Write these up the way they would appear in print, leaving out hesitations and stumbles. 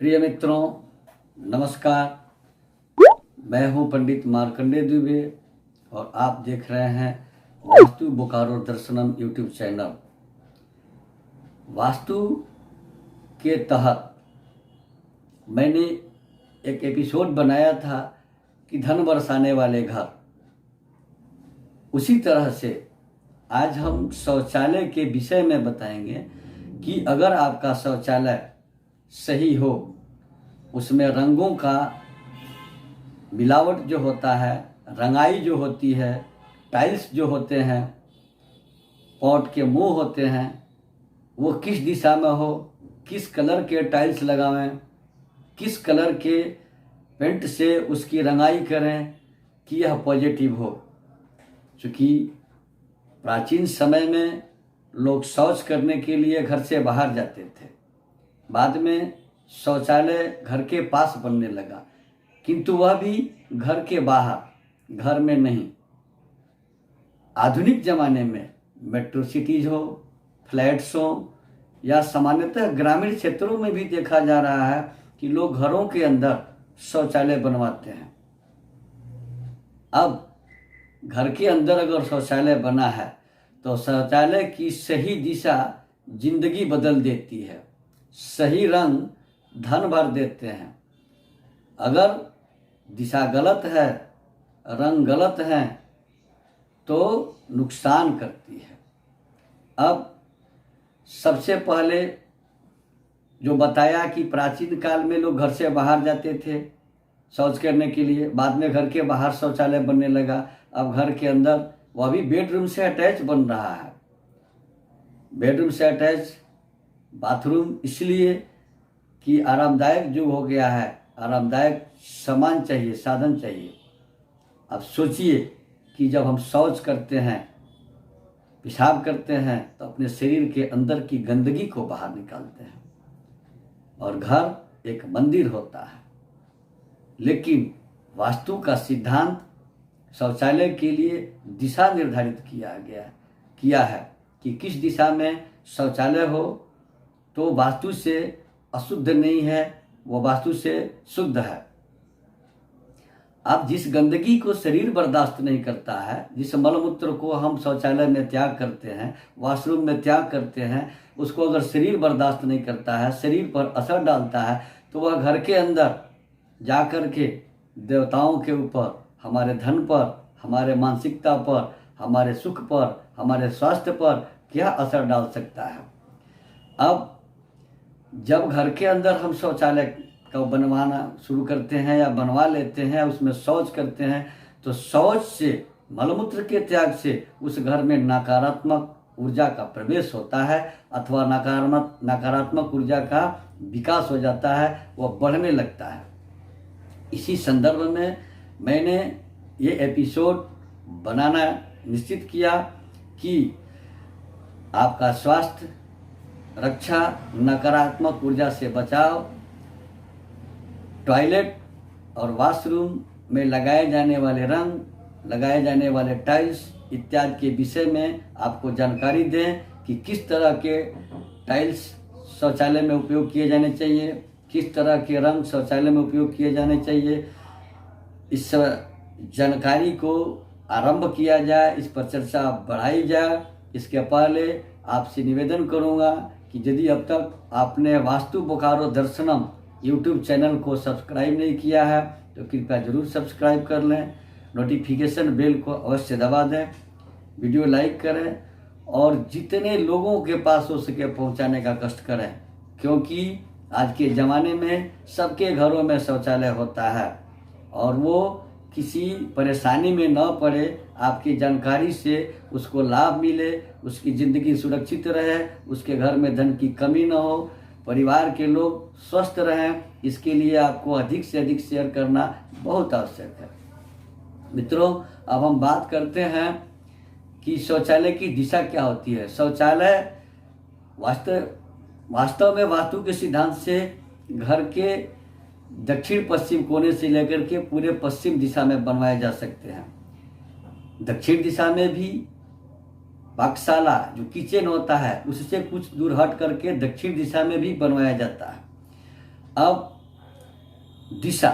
प्रिय मित्रों, नमस्कार। मैं हूं पंडित मार्कंडेय दुबे और आप देख रहे हैं वास्तु बोकारो दर्शनम यूट्यूब चैनल। वास्तु के तहत मैंने एक एपिसोड बनाया था कि धन बरसाने वाले घर। उसी तरह से आज हम शौचालय के विषय में बताएंगे कि अगर आपका शौचालय सही हो, उसमें रंगों का मिलावट जो होता है, रंगाई जो होती है, टाइल्स जो होते हैं, पॉट के मुंह होते हैं, वो किस दिशा में हो, किस कलर के टाइल्स लगावें, किस कलर के पेंट से उसकी रंगाई करें कि यह पॉजिटिव हो। चूँकि प्राचीन समय में लोग शौच करने के लिए घर से बाहर जाते थे, बाद में शौचालय घर के पास बनने लगा, किंतु वह भी घर के बाहर, घर में नहीं। आधुनिक ज़माने में मेट्रो सिटीज हो, फ्लैट्स हो या सामान्यतः ग्रामीण क्षेत्रों में भी देखा जा रहा है कि लोग घरों के अंदर शौचालय बनवाते हैं। अब घर के अंदर अगर शौचालय बना है तो शौचालय की सही दिशा जिंदगी बदल देती है, सही रंग धन भर देते हैं। अगर दिशा गलत है, रंग गलत हैं तो नुकसान करती है। अब सबसे पहले जो बताया कि प्राचीन काल में लोग घर से बाहर जाते थे शौच करने के लिए, बाद में घर के बाहर शौचालय बनने लगा। अब घर के अंदर वह भी बेडरूम से अटैच बन रहा है। बेडरूम से अटैच बाथरूम इसलिए कि आरामदायक जो हो गया है, आरामदायक सामान चाहिए, साधन चाहिए। अब सोचिए कि जब हम शौच करते हैं, पेशाब करते हैं तो अपने शरीर के अंदर की गंदगी को बाहर निकालते हैं और घर एक मंदिर होता है। लेकिन वास्तु का सिद्धांत शौचालय के लिए दिशा निर्धारित किया है कि किस दिशा में शौचालय हो तो वास्तु से अशुद्ध नहीं है, वो वास्तु से शुद्ध है। अब जिस गंदगी को शरीर बर्दाश्त नहीं करता है, जिस मलमूत्र को हम शौचालय में त्याग करते हैं, वॉशरूम में त्याग करते हैं, उसको अगर शरीर बर्दाश्त नहीं करता है, शरीर पर असर डालता है, तो वह घर के अंदर जा कर के देवताओं के ऊपर, हमारे धन पर, हमारे मानसिकता पर, हमारे सुख पर, हमारे स्वास्थ्य पर क्या असर डाल सकता है। अब जब घर के अंदर हम शौचालय को बनवाना शुरू करते हैं या बनवा लेते हैं, उसमें शौच करते हैं, तो शौच से, मलमूत्र के त्याग से उस घर में नकारात्मक ऊर्जा का प्रवेश होता है अथवा नकारात्मक ऊर्जा का विकास हो जाता है, वह बढ़ने लगता है। इसी संदर्भ में मैंने ये एपिसोड बनाना निश्चित किया कि आपका स्वास्थ्य रक्षा, नकारात्मक ऊर्जा से बचाव, टॉयलेट और वॉशरूम में लगाए जाने वाले रंग, लगाए जाने वाले टाइल्स इत्यादि के विषय में आपको जानकारी दें कि किस तरह के टाइल्स शौचालय में उपयोग किए जाने चाहिए, किस तरह के रंग शौचालय में उपयोग किए जाने चाहिए। इस जानकारी को आरंभ किया जाए, इस पर चर्चा बढ़ाई जाए। इसके पहले आपसे निवेदन करूंगा कि यदि अब तक आपने वास्तु बोकारो दर्शनम यूट्यूब चैनल को सब्सक्राइब नहीं किया है तो कृपया ज़रूर सब्सक्राइब कर लें, नोटिफिकेशन बेल को अवश्य दबा दें, वीडियो लाइक करें और जितने लोगों के पास हो सके पहुंचाने का कष्ट करें, क्योंकि आज के ज़माने में सबके घरों में शौचालय होता है और वो किसी परेशानी में न पड़े, आपकी जानकारी से उसको लाभ मिले, उसकी ज़िंदगी सुरक्षित रहे, उसके घर में धन की कमी न हो, परिवार के लोग स्वस्थ रहें, इसके लिए आपको अधिक से अधिक शेयर करना बहुत आवश्यक है। मित्रों, अब हम बात करते हैं कि शौचालय की दिशा क्या होती है। शौचालय वास्तव में वास्तु के सिद्धांत से घर के दक्षिण पश्चिम कोने से लेकर के पूरे पश्चिम दिशा में बनवाए जा सकते हैं। दक्षिण दिशा में भी पाकशाला जो किचन होता है उससे कुछ दूर हट करके दक्षिण दिशा में भी बनवाया जाता है। अब दिशा,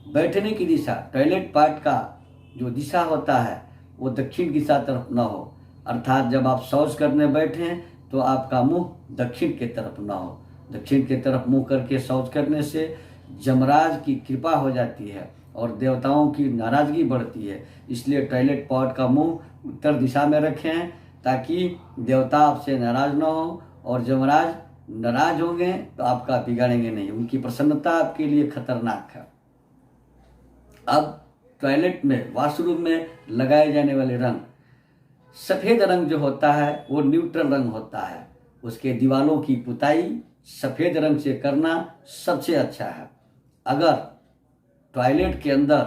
बैठने की दिशा, टॉयलेट पार्ट का जो दिशा होता है वो दक्षिण दिशा तरफ न हो, अर्थात जब आप शौच करने बैठें तो आपका मुंह दक्षिण के तरफ न हो। दक्षिण के तरफ मुंह करके शौच करने से यमराज की कृपा हो जाती है और देवताओं की नाराजगी बढ़ती है। इसलिए टॉयलेट पॉट का मुंह उत्तर दिशा में रखें ताकि देवता आपसे नाराज न हो, और यमराज नाराज होंगे तो आपका बिगाड़ेंगे नहीं, उनकी प्रसन्नता आपके लिए खतरनाक है। अब टॉयलेट में, वॉशरूम में लगाए जाने वाले रंग, सफ़ेद रंग जो होता है वो न्यूट्रल रंग होता है। उसके दीवालों की पुताई सफ़ेद रंग से करना सबसे अच्छा है। अगर टॉयलेट के अंदर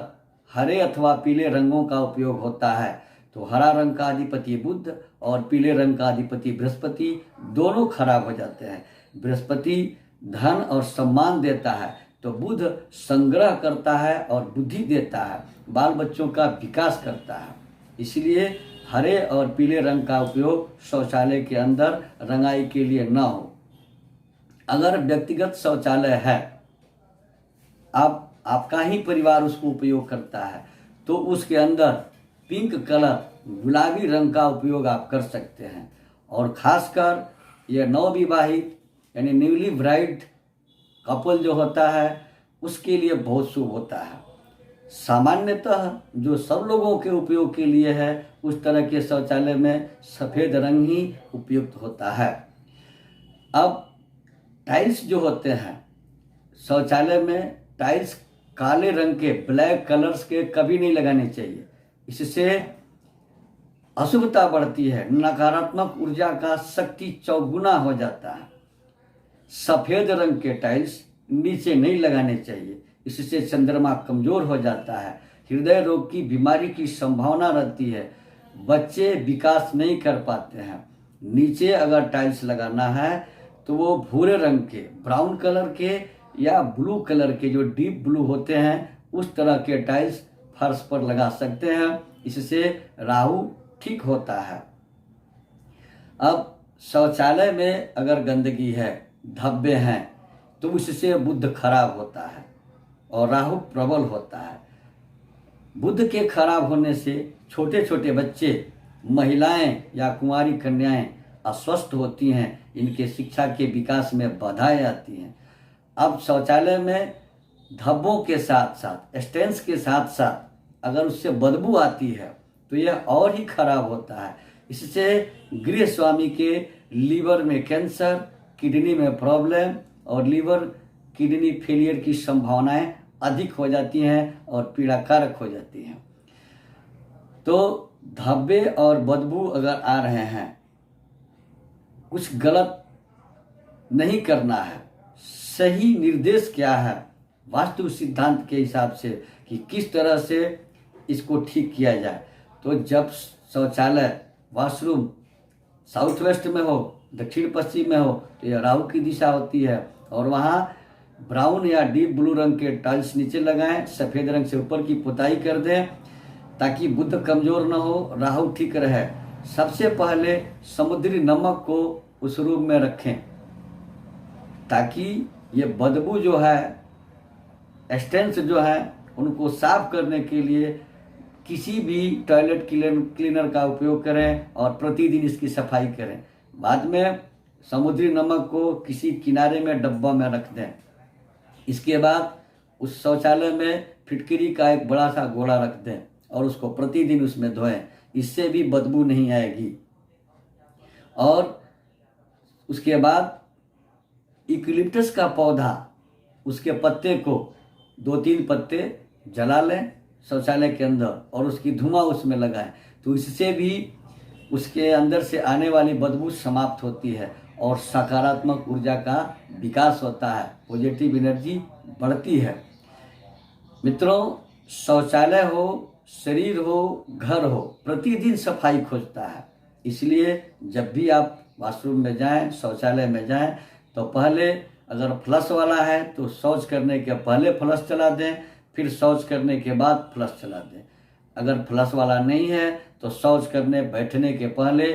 हरे अथवा पीले रंगों का उपयोग होता है तो हरा रंग का अधिपति बुध और पीले रंग का अधिपति बृहस्पति दोनों खराब हो जाते हैं। बृहस्पति धन और सम्मान देता है तो बुध संग्रह करता है और बुद्धि देता है, बाल बच्चों का विकास करता है। इसलिए हरे और पीले रंग का उपयोग शौचालय के अंदर रंगाई के लिए न हो। अगर व्यक्तिगत शौचालय है, आपका ही परिवार उसको उपयोग करता है, तो उसके अंदर पिंक कलर, गुलाबी रंग का उपयोग आप कर सकते हैं। और खासकर यह नवविवाहित यानी न्यूली ब्राइड कपल जो होता है उसके लिए बहुत शुभ होता है। सामान्यतः जो सब लोगों के उपयोग के लिए है उस तरह के शौचालय में सफ़ेद रंग ही उपयुक्त होता है। अब टाइल्स जो होते हैं शौचालय में, टाइल्स काले रंग के, ब्लैक कलर्स के कभी नहीं लगाने चाहिए। इससे अशुभता बढ़ती है, नकारात्मक ऊर्जा का शक्ति चौगुना हो जाता है। सफ़ेद रंग के टाइल्स नीचे नहीं लगाने चाहिए, इससे चंद्रमा कमज़ोर हो जाता है, हृदय रोग की बीमारी की संभावना रहती है, बच्चे विकास नहीं कर पाते हैं। नीचे अगर टाइल्स लगाना है तो वो भूरे रंग के, ब्राउन कलर के या ब्लू कलर के, जो डीप ब्लू होते हैं उस तरह के टाइल्स फर्श पर लगा सकते हैं। इससे राहु ठीक होता है। अब शौचालय में अगर गंदगी है, धब्बे हैं, तो उससे बुध खराब होता है और राहु प्रबल होता है। बुध के खराब होने से छोटे छोटे बच्चे, महिलाएं या कुंवारी कन्याएं अस्वस्थ होती हैं, इनके शिक्षा के विकास में बाधाएं आती हैं। अब शौचालय में धब्बों के साथ साथ, स्टेन्स के साथ साथ अगर उससे बदबू आती है तो यह और ही खराब होता है। इससे गृह स्वामी के लीवर में कैंसर, किडनी में प्रॉब्लम और लीवर किडनी फेलियर की संभावनाएं अधिक हो जाती हैं और पीड़ाकारक हो जाती हैं। तो धब्बे और बदबू अगर आ रहे हैं, कुछ गलत नहीं करना है। सही निर्देश क्या है वास्तु सिद्धांत के हिसाब से कि किस तरह से इसको ठीक किया जाए। तो जब शौचालय, वॉशरूम साउथ वेस्ट में हो, दक्षिण पश्चिम में हो, तो यह राहु की दिशा होती है और वहाँ ब्राउन या डीप ब्लू रंग के टाइल्स नीचे लगाएं, सफ़ेद रंग से ऊपर की पुताई कर दें ताकि बुध कमज़ोर न हो, राहु ठीक रहे। सबसे पहले समुद्री नमक को उस रूम में रखें ताकि ये बदबू जो है, स्टेन्स जो है, उनको साफ करने के लिए किसी भी टॉयलेट क्लीनर का उपयोग करें और प्रतिदिन इसकी सफाई करें। बाद में समुद्री नमक को किसी किनारे में डब्बा में रख दें। इसके बाद उस शौचालय में फिटकरी का एक बड़ा सा गोला रख दें और उसको प्रतिदिन उसमें धोएं, इससे भी बदबू नहीं आएगी। और उसके बाद यूकेलिप्टस का पौधा, उसके पत्ते को 2-3 पत्ते जला लें शौचालय के अंदर और उसकी धुआं उसमें लगाएं, तो इससे भी उसके अंदर से आने वाली बदबू समाप्त होती है और सकारात्मक ऊर्जा का विकास होता है, पॉजिटिव एनर्जी बढ़ती है। मित्रों, शौचालय हो, शरीर हो, घर हो, प्रतिदिन सफाई खोजता है। इसलिए जब भी आप वॉशरूम में जाएं, शौचालय में जाएं, तो पहले अगर फ्लश वाला है तो शौच करने के पहले फ्लश चला दें, फिर शौच करने के बाद फ्लश चला दें। अगर फ्लश वाला नहीं है तो शौच करने बैठने के पहले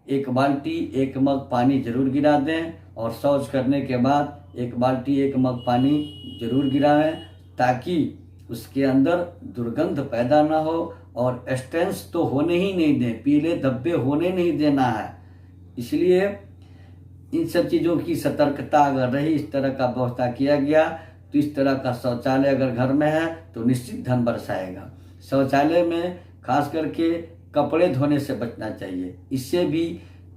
1 बाल्टी 1 मग पानी जरूर गिरा दें और शौच करने के बाद 1 बाल्टी 1 मग पानी जरूर गिराएं। ताकि उसके अंदर दुर्गंध पैदा ना हो और स्टेंस तो होने ही नहीं दें, पीले धब्बे होने नहीं देना है। इसलिए इन सब चीज़ों की सतर्कता अगर रही, इस तरह का व्यवस्था किया गया, तो इस तरह का शौचालय अगर घर में है तो निश्चित धन बरसाएगा। शौचालय में खास करके कपड़े धोने से बचना चाहिए, इससे भी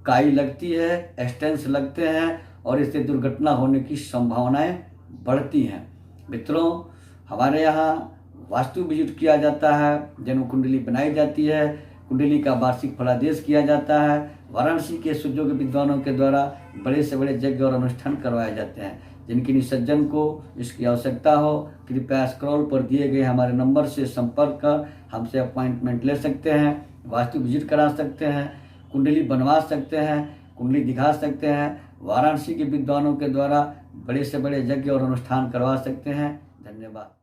काई लगती है, स्टेंस लगते हैं और इससे दुर्घटना होने की संभावनाएं बढ़ती हैं। मित्रों, हमारे यहाँ वास्तु विजिट किया जाता है, जन्म कुंडली बनाई जाती है, कुंडली का वार्षिक फलादेश किया जाता है। वाराणसी के सुजोग विद्वानों के द्वारा बड़े से बड़े यज्ञ और अनुष्ठान करवाए जाते हैं। जिनकी निसज्जन को इसकी आवश्यकता हो, कृपया स्क्रॉल पर दिए गए हमारे नंबर से संपर्क कर हमसे अपॉइंटमेंट ले सकते हैं, वास्तु विजिट करा सकते हैं, कुंडली बनवा सकते हैं, कुंडली दिखा सकते हैं। वाराणसी के विद्वानों के द्वारा बड़े से बड़े यज्ञ और अनुष्ठान करवा सकते हैं। धन्यवाद।